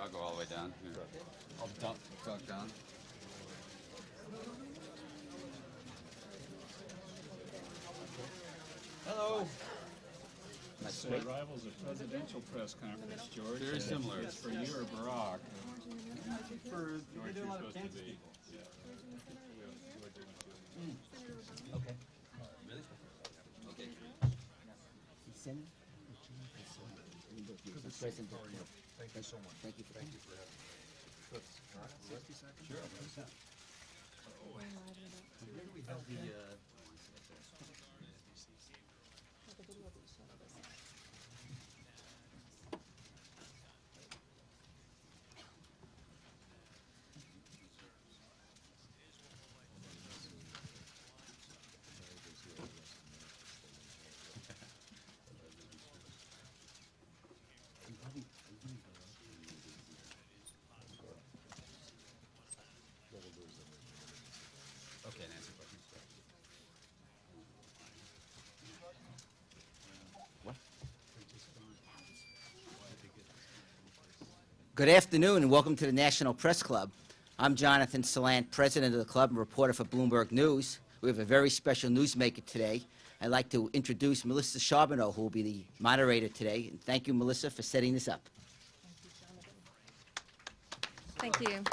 I'll go all the way down. Here. I'll duck down. Hello. So arrivals of presidential press conference, George. Very similar. It's for you or Barack? For George, you're supposed to be. Yeah. Okay. Really? Okay. Thank you so much. Thank you for having me. Good. All right, 60 seconds? Sure. Where do we have the, okay, Nancy. Good afternoon and welcome to the National Press Club. I'm Jonathan Salant, president of the club and reporter for Bloomberg News. We have a very special newsmaker today. I'd like to introduce Melissa Charbonneau, who will be the moderator today. And thank you, Melissa, for setting this up. Thank you.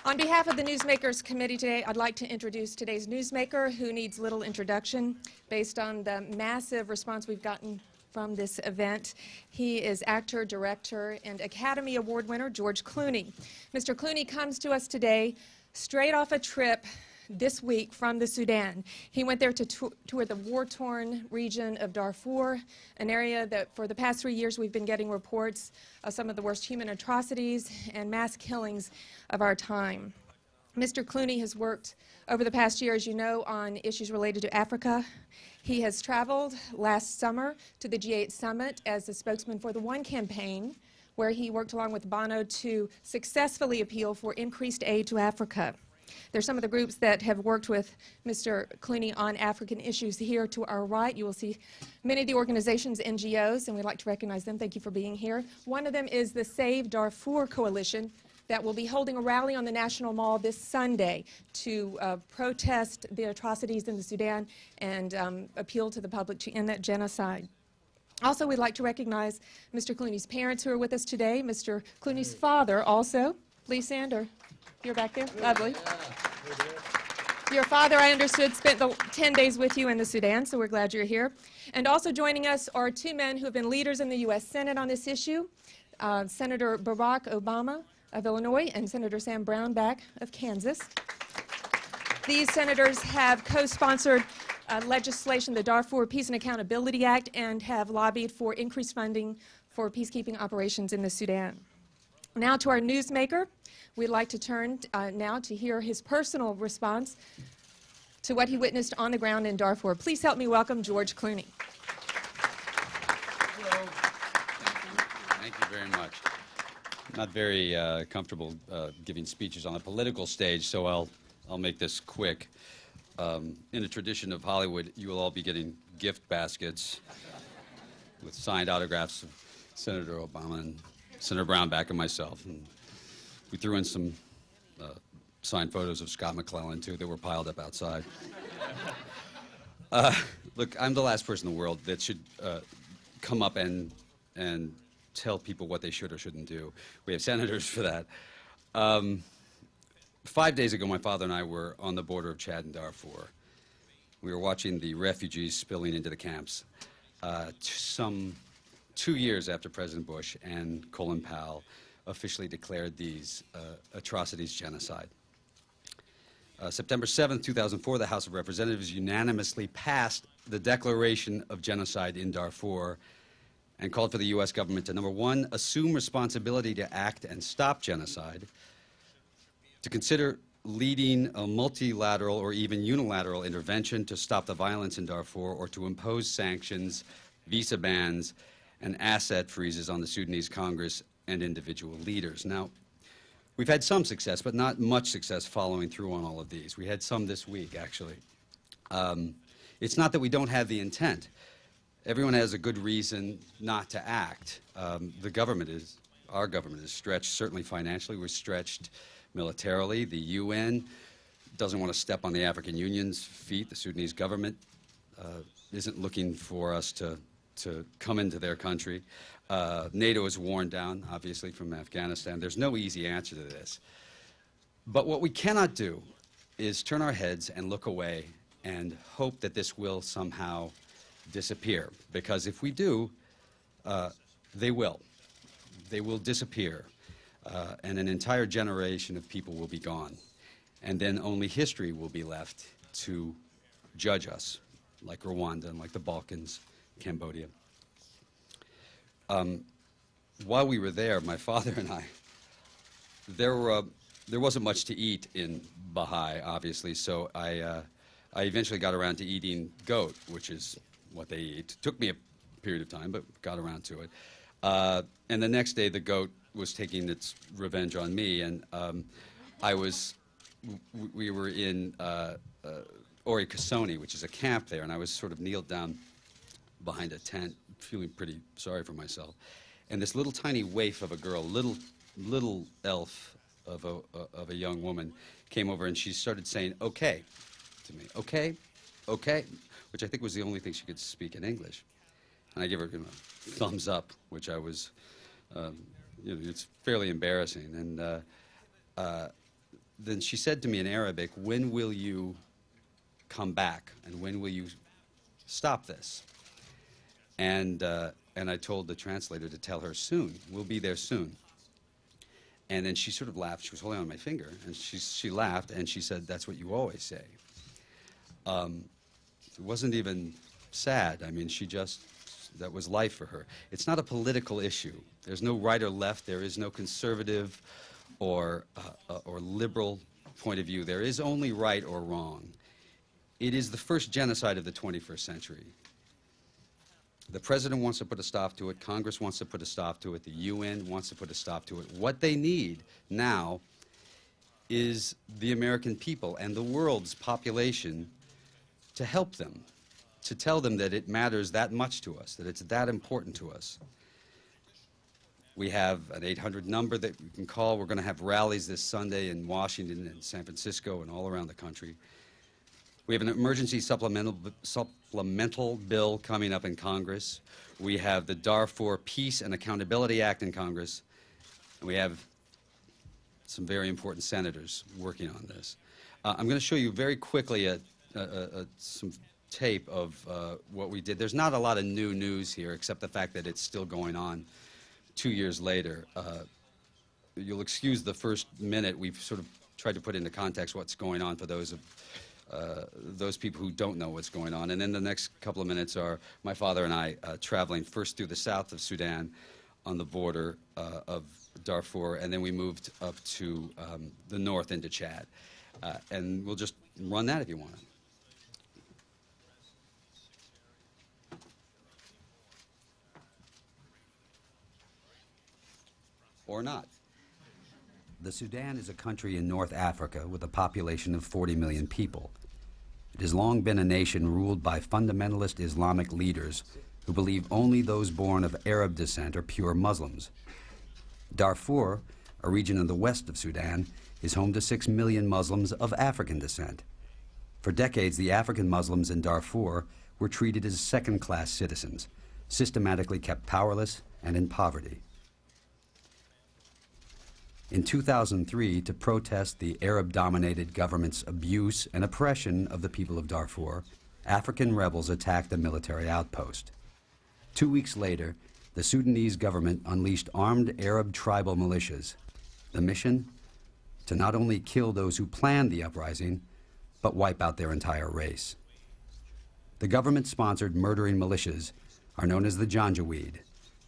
On behalf of the Newsmakers Committee today, I'd like to introduce today's newsmaker, who needs little introduction based on the massive response we've gotten from this event. He is actor, director, and Academy Award winner George Clooney. Mr. Clooney comes to us today straight off a trip this week from the Sudan. He went there to tour the war-torn region of Darfur, an area that for the past 3 years we've been getting reports of some of the worst human atrocities and mass killings of our time. Mr. Clooney has worked over the past year, as you know, on issues related to Africa. He has traveled last summer to the G8 summit as the spokesman for the One campaign, where he worked along with Bono to successfully appeal for increased aid to Africa. There's some of the groups that have worked with Mr. Clooney on African issues here to our right. You will see many of the organizations, NGOs, and we'd like to recognize them. Thank you for being here. One of them is the Save Darfur Coalition that will be holding a rally on the National Mall this Sunday to protest the atrocities in the Sudan and appeal to the public to end that genocide. Also, we'd like to recognize Mr. Clooney's parents who are with us today, Mr. Clooney's father also. Lee Sander, you're back there? Lovely. Your father, I understood, spent the 10 days with you in the Sudan, so we're glad you're here. And also joining us are two men who have been leaders in the U.S. Senate on this issue, Senator Barack Obama of Illinois and Senator Sam Brownback of Kansas. These senators have co-sponsored legislation, the Darfur Peace and Accountability Act, and have lobbied for increased funding for peacekeeping operations in the Sudan. Now to our newsmaker. We'd like to turn now to hear his personal response to what he witnessed on the ground in Darfur. Please help me welcome George Clooney. Hello. Thank you very much. I'm not very comfortable giving speeches on a political stage, so I'll make this quick. In a tradition of Hollywood, you will all be getting gift baskets with signed autographs of Senator Obama and Senator Brownback and myself. And we threw in some signed photos of Scott McClellan, too, that were piled up outside. Look, I'm the last person in the world that should come up and tell people what they should or shouldn't do. We have senators for that. 5 days ago, my father and I were on the border of Chad and Darfur. We were watching the refugees spilling into the camps. Some 2 years after President Bush and Colin Powell officially declared these atrocities genocide. September 7th, 2004, the House of Representatives unanimously passed the declaration of genocide in Darfur and called for the U.S. government to, number one, assume responsibility to act and stop genocide, to consider leading a multilateral or even unilateral intervention to stop the violence in Darfur, or to impose sanctions, visa bans, and asset freezes on the Sudanese Congress and individual leaders. Now, we've had some success, but not much success following through on all of these. We had some this week, actually. It's not that we don't have the intent. Everyone has a good reason not to act. The government is our government is stretched, certainly financially. We're stretched militarily. The UN doesn't want to step on the African Union's feet. The Sudanese government isn't looking for us to come into their country. NATO is worn down, obviously, from Afghanistan. There's no easy answer to this. But what we cannot do is turn our heads and look away and hope that this will somehow disappear. Because if we do, they will. They will disappear. And an entire generation of people will be gone. And then only history will be left to judge us, like Rwanda and like the Balkans, Cambodia. While we were there, my father and I, there wasn't much to eat in Baha'i, obviously, so I eventually got around to eating goat, which is what they eat. It took me a period of time, but got around to it. And the next day, the goat was taking its revenge on me, and we were in Ori Kasoni, which is a camp there, and I was sort of kneeled down behind a tent, feeling pretty sorry for myself. And this little tiny waif of a girl, little elf of a young woman, came over and she started saying, "Okay," to me. "Okay, okay," which I think was the only thing she could speak in English. And I gave her a thumbs up, which I was, it's fairly embarrassing. And then she said to me in Arabic, "When will you come back? And when will you stop this?" And I told the translator to tell her soon. We'll be there soon. And then she sort of laughed. She was holding on my finger, and she laughed, and she said, "That's what you always say." It wasn't even sad. I mean, that was life for her. It's not a political issue. There's no right or left. There is no conservative or liberal point of view. There is only right or wrong. It is the first genocide of the 21st century. The president wants to put a stop to it. Congress wants to put a stop to it. The UN wants to put a stop to it. What they need now is the American people and the world's population to help them, to tell them that it matters that much to us, that it's that important to us. We have an 800 number that you can call. We're going to have rallies this Sunday in Washington and San Francisco and all around the country. We have an emergency supplemental bill coming up in Congress. We have the Darfur Peace and Accountability Act in Congress. And we have some very important senators working on this. I'm going to show you very quickly some tape of what we did. There's not a lot of new news here, except the fact that it's still going on 2 years later. You'll excuse the first minute. We've sort of tried to put into context what's going on for those people who don't know what's going on. And then the next couple of minutes are my father and I traveling first through the south of Sudan on the border of Darfur, and then we moved up to the north into Chad. And we'll just run that if you want. Or not. The Sudan is a country in North Africa with a population of 40 million people. It has long been a nation ruled by fundamentalist Islamic leaders who believe only those born of Arab descent are pure Muslims. Darfur, a region in the west of Sudan, is home to 6 million Muslims of African descent. For decades, the African Muslims in Darfur were treated as second-class citizens, systematically kept powerless and in poverty. In 2003, to protest the Arab-dominated government's abuse and oppression of the people of Darfur, African rebels attacked a military outpost. 2 weeks later, the Sudanese government unleashed armed Arab tribal militias. The mission? To not only kill those who planned the uprising, but wipe out their entire race. The government-sponsored murdering militias are known as the Janjaweed,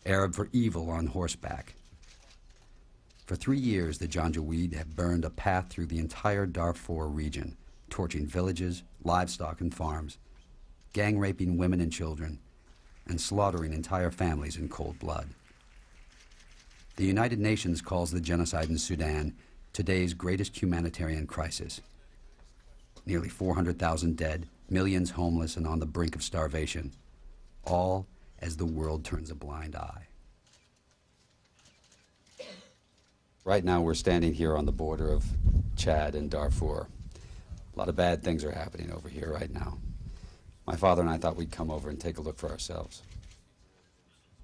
Arab for evil on horseback. For 3 years, the Janjaweed have burned a path through the entire Darfur region, torching villages, livestock, and farms, gang-raping women and children, and slaughtering entire families in cold blood. The United Nations calls the genocide in Sudan today's greatest humanitarian crisis. Nearly 400,000 dead, millions homeless and on the brink of starvation, all as the world turns a blind eye. Right now we're standing here on the border of Chad and Darfur. A lot of bad things are happening over here right now. My father and I thought we'd come over and take a look for ourselves.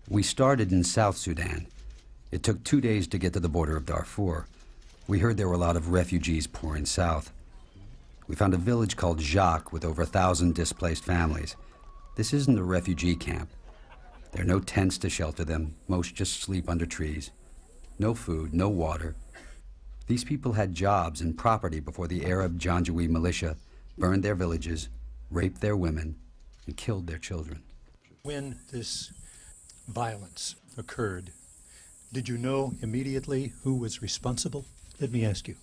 We started in South Sudan. It took 2 days to get to the border of Darfur. We heard there were a lot of refugees pouring south. We found a village called Jacques with over 1,000 displaced families. This isn't a refugee camp. There are no tents to shelter them. Most just sleep under trees. No food, no water. These people had jobs and property before the Arab Janjaweed militia burned their villages, raped their women, and killed their children. When this violence occurred, did you know immediately who was responsible? Let me ask you.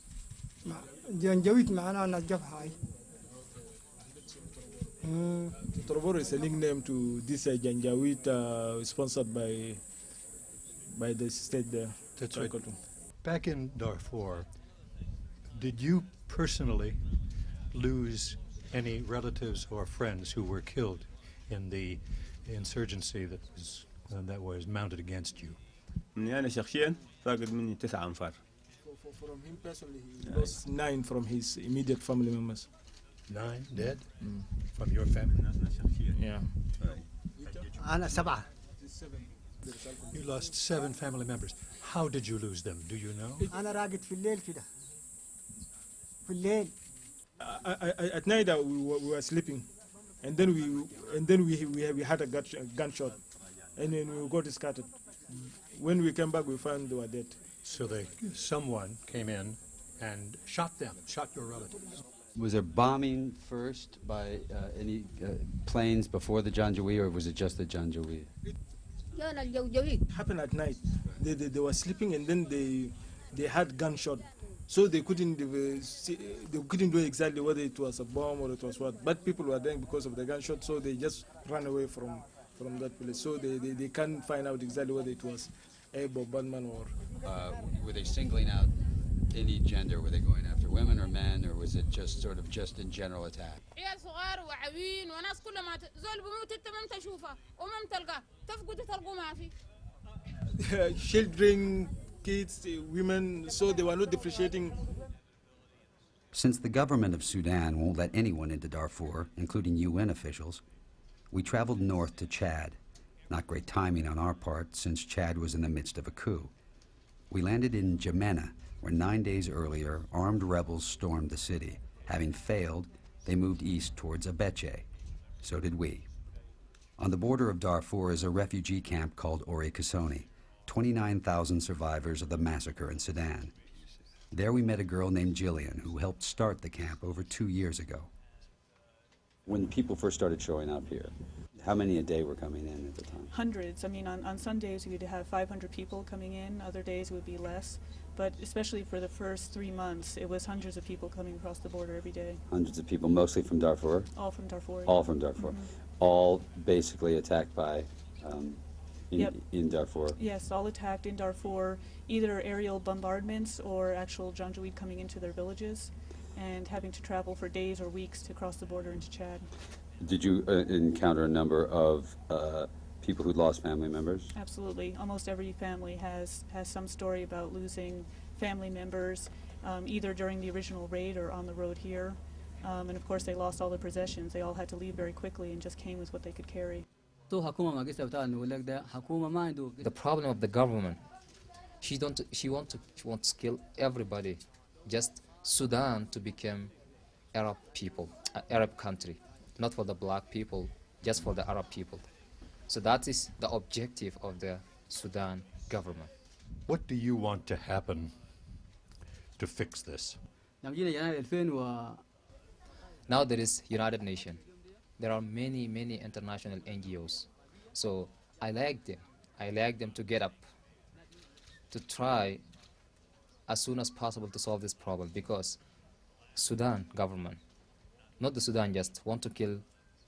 Darfur is a nickname to this Janjaweed sponsored by the state there. That's right. Back in Darfur, did you personally lose any relatives or friends who were killed in the insurgency that was mounted against you? From him personally, he lost 9 from his immediate family members. 9 dead? From your family? Yeah. You lost 7 family members. How did you lose them? Do you know? At night we were sleeping, and then we had a gunshot, and then we got scattered. When we came back, we found they were dead. So someone came in and shot them, shot your relatives. Was there bombing first by any planes before the Janjaweed, or was it just the Janjaweed? It happened at night. They were sleeping, and then they had gunshot, so they couldn't know exactly whether it was a bomb or it was what. But people were dying because of the gunshot, so they just ran away from that place. So they can't find out exactly whether it was Abe or Batman or. Were they singling out any gender? Were they going after women or men, or was it just sort of in general attack? Children, kids, women, so they were not differentiating. Since the government of Sudan won't let anyone into Darfur, including UN officials, we traveled north to Chad. Not great timing on our part, since Chad was in the midst of a coup. We landed in N'Djamena, where 9 days earlier, armed rebels stormed the city. Having failed, they moved east towards Abeche. So did we. On the border of Darfur is a refugee camp called Ori Kasoni, 29,000 survivors of the massacre in Sudan. There we met a girl named Jillian, who helped start the camp over 2 years ago. When people first started showing up here, how many a day were coming in at the time? Hundreds. I mean, on some days we'd have 500 people coming in, other days it would be less. But especially for the first 3 months, it was hundreds of people coming across the border every day. Hundreds of people, mostly from Darfur? All from Darfur. All from Darfur. All basically attacked by, in Darfur? Yes, all attacked in Darfur, either aerial bombardments or actual Janjaweed coming into their villages and having to travel for days or weeks to cross the border into Chad. Did you encounter a number of people who lost family members? Absolutely. Almost every family has some story about losing family members, either during the original raid or on the road here. And of course they lost all their possessions. They all had to leave very quickly and just came with what they could carry. The problem of the government, she wants to kill everybody, just Sudan to become Arab people, Arab country, not for the black people, just for the Arab people. So that is the objective of the Sudan government. What do you want to happen to fix this? Now there is United Nations. There are many international NGOs. So I like them to get up, to try as soon as possible to solve this problem, because Sudan government, not the Sudan, just want to kill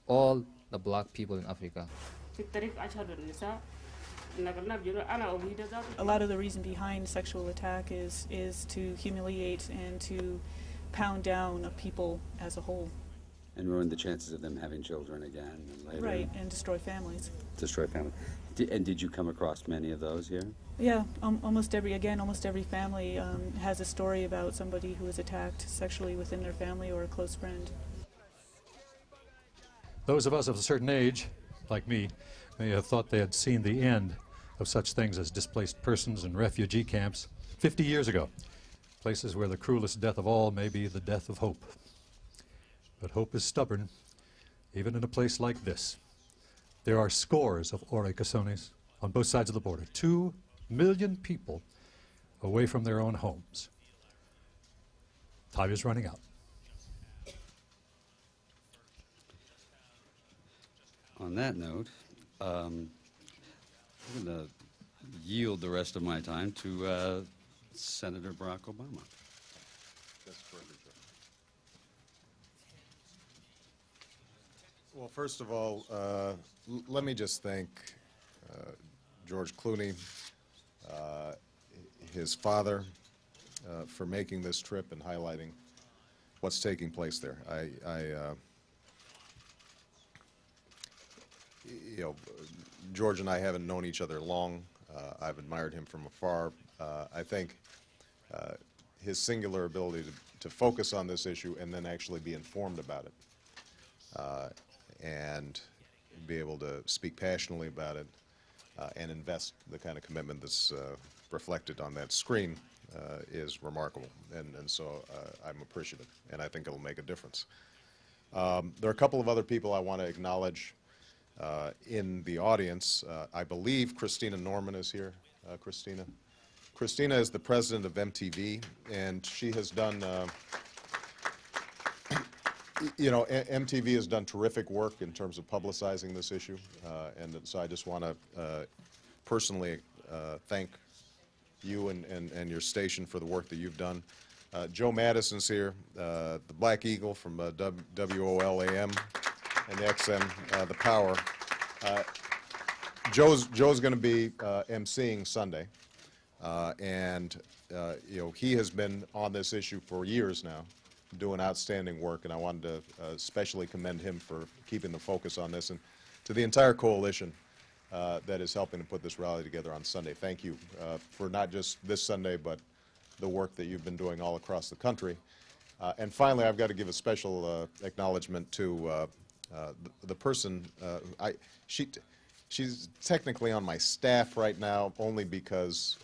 all the black people in Africa. A lot of the reason behind sexual attack is to humiliate and to pound down a people as a whole. And ruin the chances of them having children again and later. Right, and destroy families. Destroy families. And did you come across many of those here? Yeah, almost every family has a story about somebody who was attacked sexually within their family or a close friend. Those of us of a certain age, like me, may have thought they had seen the end of such things as displaced persons and refugee camps 50 years ago, places where the cruelest death of all may be the death of hope. But hope is stubborn, even in a place like this. There are scores of Orekasonis on both sides of the border, 2 million people away from their own homes. Time is running out. On that note, I'm going to yield the rest of my time to Senator Barack Obama. Well, first of all, let me just thank George Clooney, his father, for making this trip and highlighting what's taking place there. You know, George and I haven't known each other long. I've admired him from afar. I think his singular ability to focus on this issue and then actually be informed about it and be able to speak passionately about it and invest the kind of commitment that's reflected on that screen is remarkable. And so I'm appreciative, and I think it'll make a difference. There are a couple of other people I want to acknowledge in the audience. I believe Christina Norman is here. Christina? Christina is the president of MTV, and she has done, you know, MTV has done terrific work in terms of publicizing this issue, and so I just want to personally thank you and your station for the work that you've done. Joe Madison's here, the Black Eagle from WOLAM and XM, the Power. Joe's going to be emceeing Sunday, and you know, he has been on this issue for years now, doing outstanding work, and I wanted to especially commend him for keeping the focus on this, and to the entire coalition that is helping to put this rally together on Sunday. Thank you for not just this Sunday, but the work that you've been doing all across the country. And finally, I've got to give a special acknowledgement to the person. She's technically on my staff right now only because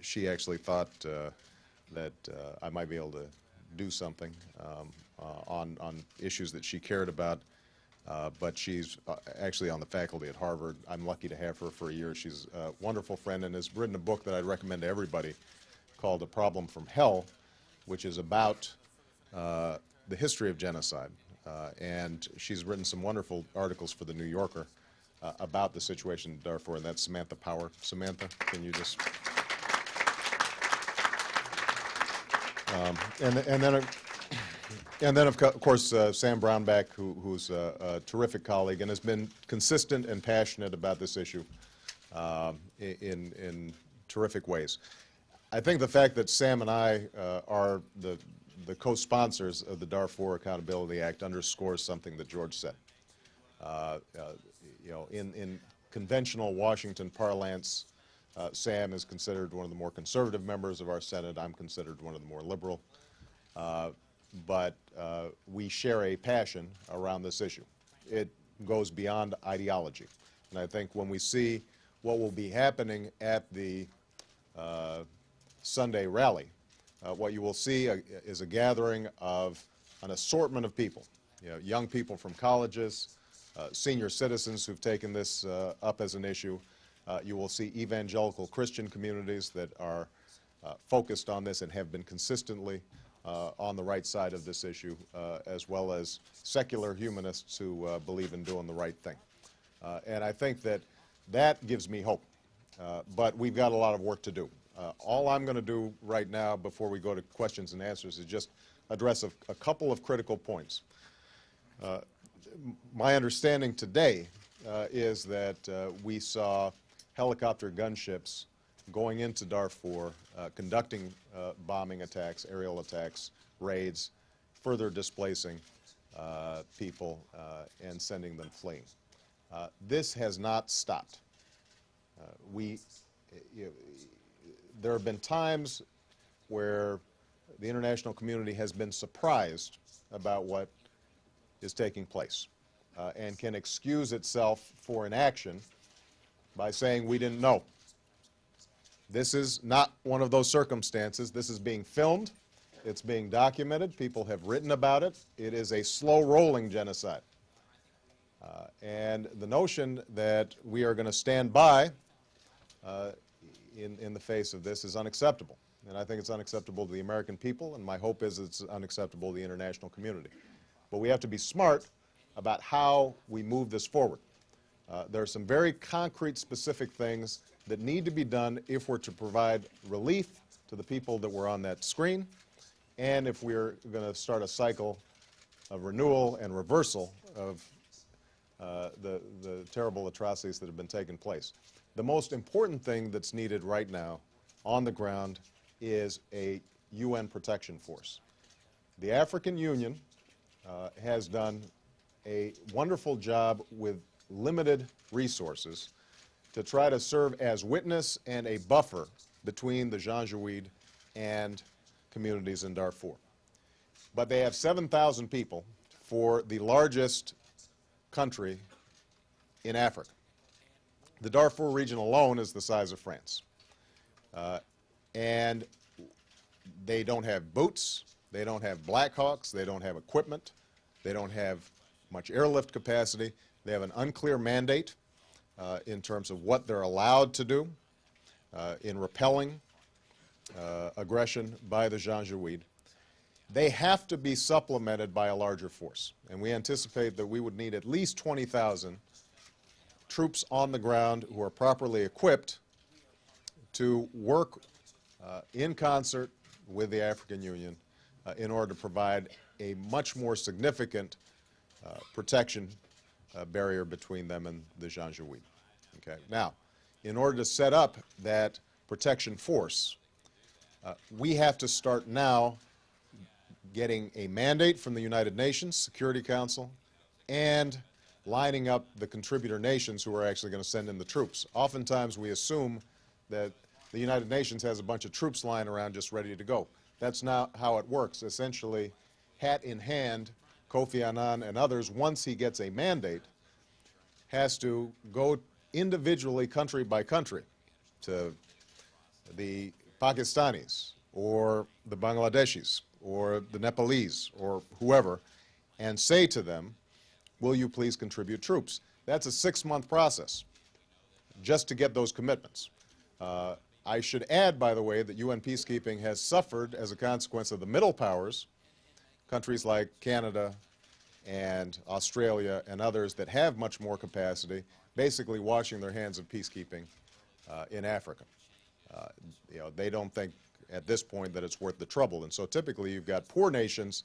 she actually thought that I might be able to do something on issues that she cared about. But she's actually on the faculty at Harvard. I'm lucky to have her for a year. She's a wonderful friend and has written a book that I'd recommend to everybody called A Problem from Hell, which is about the history of genocide. And she's written some wonderful articles for The New Yorker about the situation in Darfur, and that's Samantha Power. Samantha, can you just... And then, of course, Sam Brownback, who's a terrific colleague and has been consistent and passionate about this issue in terrific ways. I think the fact that Sam and I are the co-sponsors of the Darfur Accountability Act underscores something that George said. You know, in conventional Washington parlance, Sam is considered one of the more conservative members of our Senate. I'm considered one of the more liberal. But we share a passion around this issue. It goes beyond ideology. And I think when we see what will be happening at the Sunday rally, what you will see is a gathering of an assortment of people, you know, young people from colleges, senior citizens who've taken this up as an issue. You will see evangelical Christian communities that are focused on this and have been consistently on the right side of this issue, as well as secular humanists who believe in doing the right thing. And I think that that gives me hope. But we've got a lot of work to do. All I'm going to do right now before we go to questions and answers is just address a couple of critical points. My understanding today is that we saw helicopter gunships going into Darfur, conducting bombing attacks, aerial attacks, raids, further displacing people and sending them fleeing. This has not stopped. There have been times where the international community has been surprised about what is taking place and can excuse itself for inaction by saying we didn't know. This is not one of those circumstances. This is being filmed. It's being documented. People have written about it. It is a slow-rolling genocide. And the notion that we are going to stand by in the face of this is unacceptable. And I think it's unacceptable to the American people, and my hope is it's unacceptable to the international community. But we have to be smart about how we move this forward. There are some very concrete, specific things that need to be done if we're to provide relief to the people that were on that screen, and if we're going to start a cycle of renewal and reversal of the terrible atrocities that have been taking place. The most important thing that's needed right now on the ground is a UN protection force. The African Union has done a wonderful job with limited resources to try to serve as witness and a buffer between the Janjaweed and communities in Darfur. But they have 7,000 people for the largest country in Africa. The Darfur region alone is the size of France. And they don't have boots, they don't have Black Hawks, they don't have equipment, they don't have much airlift capacity. They have an unclear mandate in terms of what they're allowed to do in repelling aggression by the Janjaweed. They have to be supplemented by a larger force, and we anticipate that we would need at least 20,000 troops on the ground who are properly equipped to work in concert with the African Union in order to provide a much more significant protection barrier between them and the Janjaweed. Okay. Now, in order to set up that protection force, we have to start now getting a mandate from the United Nations Security Council and lining up the contributor nations who are actually going to send in the troops. Oftentimes we assume that the United Nations has a bunch of troops lying around just ready to go. That's not how it works. Essentially, hat in hand, Kofi Annan and others, once he gets a mandate, has to go individually, country by country, to the Pakistanis or the Bangladeshis or the Nepalese or whoever, and say to them, will you please contribute troops? That's a 6-month process just to get those commitments. I should add, by the way, that UN peacekeeping has suffered as a consequence of the middle powers, countries like Canada and Australia and others that have much more capacity, basically washing their hands of peacekeeping in Africa. They don't think at this point that it's worth the trouble. And so typically you've got poor nations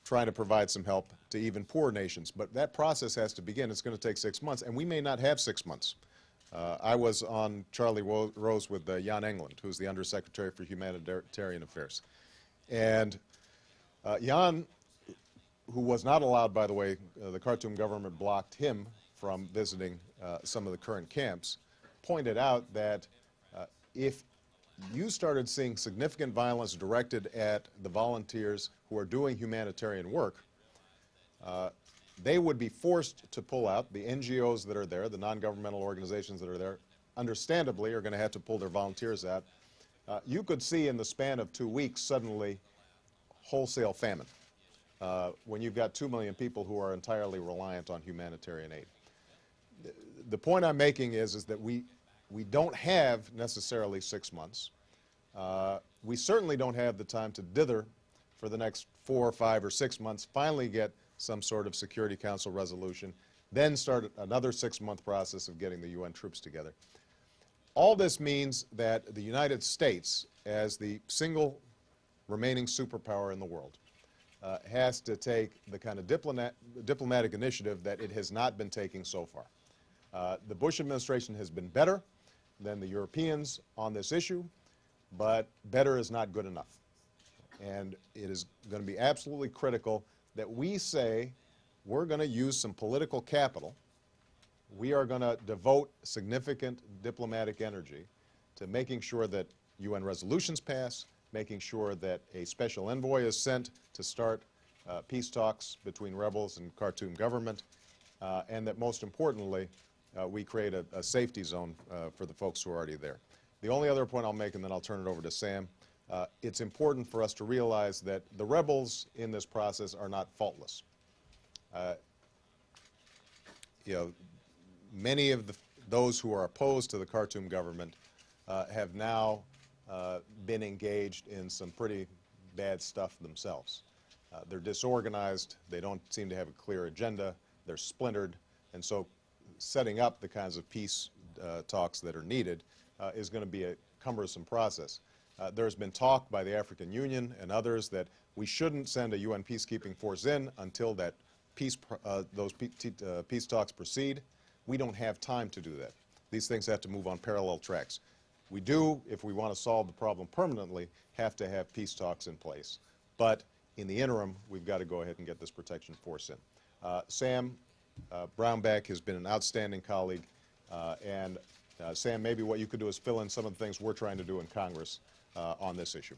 trying to provide some help to even poorer nations. But that process has to begin. It's going to take 6 months, and we may not have 6 months. I was on Charlie Rose with Jan England, who's the Undersecretary for Humanitarian Affairs. And Jan, who was not allowed, by the way, the Khartoum government blocked him from visiting some of the current camps, pointed out that if you started seeing significant violence directed at the volunteers who are doing humanitarian work, they would be forced to pull out. The NGOs that are there, the non-governmental organizations that are there, understandably are going to have to pull their volunteers out. You could see in the span of 2 weeks suddenly wholesale famine when you've got 2 million people who are entirely reliant on humanitarian aid. The point I'm making is that we don't have necessarily 6 months. We certainly don't have the time to dither for the next 4 or 5 or 6 months, finally get some sort of Security Council resolution, then start another 6-month process of getting the UN troops together. All this means that the United States, as the single remaining superpower in the world, has to take the kind of diplomatic initiative that it has not been taking so far. The Bush administration has been better than the Europeans on this issue, but better is not good enough. And it is going to be absolutely critical that we say we're going to use some political capital we are going to devote significant diplomatic energy to making sure that UN resolutions pass, making sure that a special envoy is sent to start peace talks between rebels and Khartoum government, and that most importantly, we create a safety zone for the folks who are already there. The only other point I'll make, and then I'll turn it over to Sam, it's important for us to realize that the rebels in this process are not faultless. Many of those who are opposed to the Khartoum government have now been engaged in some pretty bad stuff themselves. They're disorganized, they don't seem to have a clear agenda, they're splintered, and so setting up the kinds of peace talks that are needed is going to be a cumbersome process. There's been talk by the African Union and others that we shouldn't send a UN peacekeeping force in until that peace talks proceed. We don't have time to do that. These things have to move on parallel tracks. We do, if we want to solve the problem permanently, have to have peace talks in place. But in the interim, we've got to go ahead and get this protection force in. Sam Brownback has been an outstanding colleague, and Sam, maybe what you could do is fill in some of the things we're trying to do in Congress on this issue.